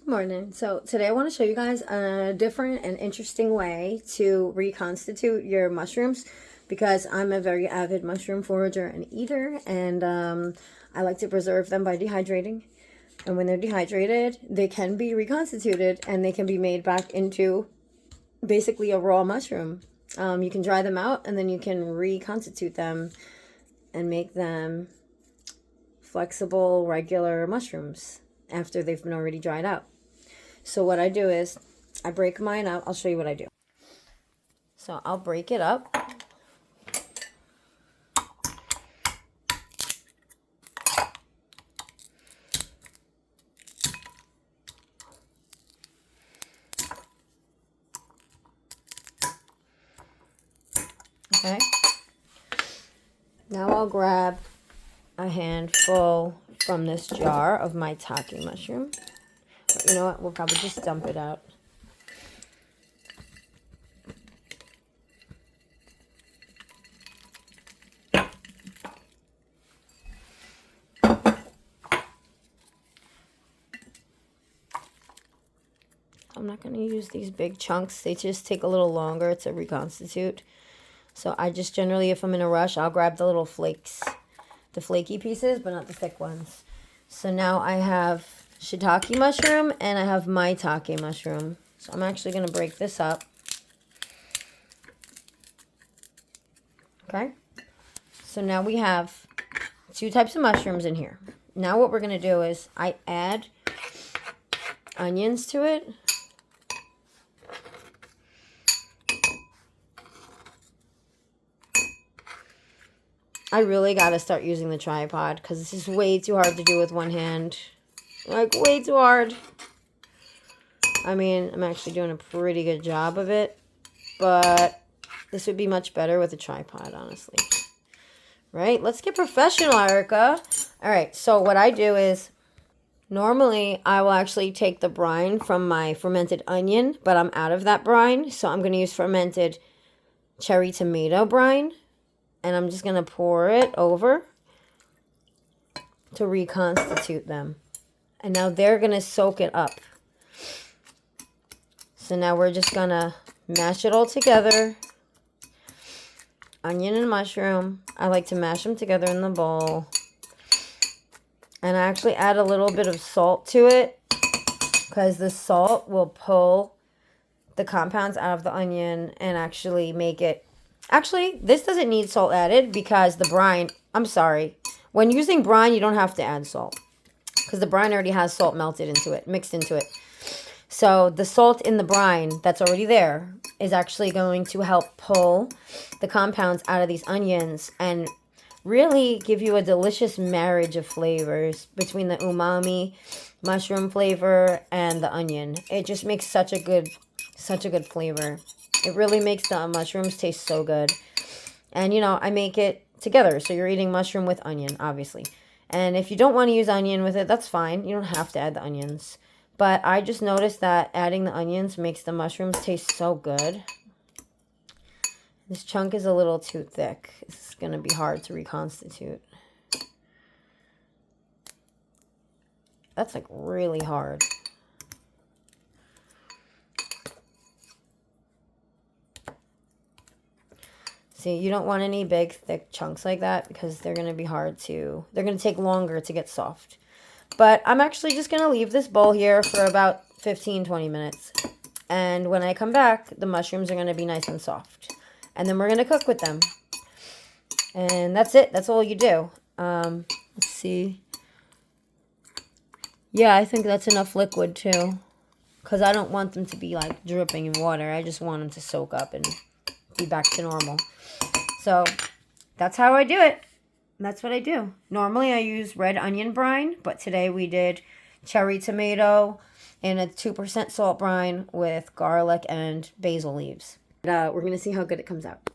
Morning. So today I want to show you guys a different and interesting way to reconstitute your mushrooms because I'm a very avid mushroom forager and eater, and I like to preserve them by dehydrating. And when they're dehydrated, they can be reconstituted and they can be made back into basically a raw mushroom. You can dry them out and then you can reconstitute them and make them flexible, regular mushrooms after they've been already dried out. So what I do is I break mine up. I'll show you what I do. So I'll break it up. Okay. Now I'll grab a handful from this jar of my maitake mushroom. You know what? We'll probably just dump it out. I'm not going to use these big chunks. They just take a little longer to reconstitute. So I just generally, if I'm in a rush, I'll grab the little flakes, the flaky pieces, but not the thick ones. So now I have shiitake mushroom and I have maitake mushroom. So I'm actually going to break this up. Okay. So now we have two types of mushrooms in here. Now what we're going to do is I add onions to it. I really got to start using the tripod because this is way too hard to do with one hand. Like, way too hard. I mean, I'm actually doing a pretty good job of it, but this would be much better with a tripod, honestly. Right? Let's get professional, Erica. All right, so what I do is, normally I will actually take the brine from my fermented onion, but I'm out of that brine, so I'm going to use fermented cherry tomato brine, and I'm just going to pour it over to reconstitute them. And now they're going to soak it up. So now we're just going to mash it all together. Onion and mushroom. I like to mash them together in the bowl. And I actually add a little bit of salt to it because the salt will pull the compounds out of the onion and actually make it... Actually, this doesn't need salt added because the brine... I'm sorry. When using brine, you don't have to add salt because the brine already has salt melted into it, mixed into it. So the salt in the brine that's already there is actually going to help pull the compounds out of these onions and really give you a delicious marriage of flavors between the umami mushroom flavor and the onion. It just makes such a good flavor. It really makes the mushrooms taste so good. And, you know, I make it together. So you're eating mushroom with onion, obviously. And if you don't want to use onion with it, that's fine. You don't have to add the onions. But I just noticed that adding the onions makes the mushrooms taste so good. This chunk is a little too thick. It's going to be hard to reconstitute. That's like really hard. See, you don't want any big, thick chunks like that because they're going to be hard to... They're going to take longer to get soft. But I'm actually just going to leave this bowl here for about 15-20 minutes. And when I come back, the mushrooms are going to be nice and soft. And then we're going to cook with them. And that's it. That's all you do. Let's see. Yeah, I think that's enough liquid too. Because I don't want them to be like dripping in water. I just want them to soak up and be back to normal. So that's how I do it. That's what I do. Normally I use red onion brine, but today we did cherry tomato and a 2% salt brine with garlic and basil leaves. We're going to see how good it comes out.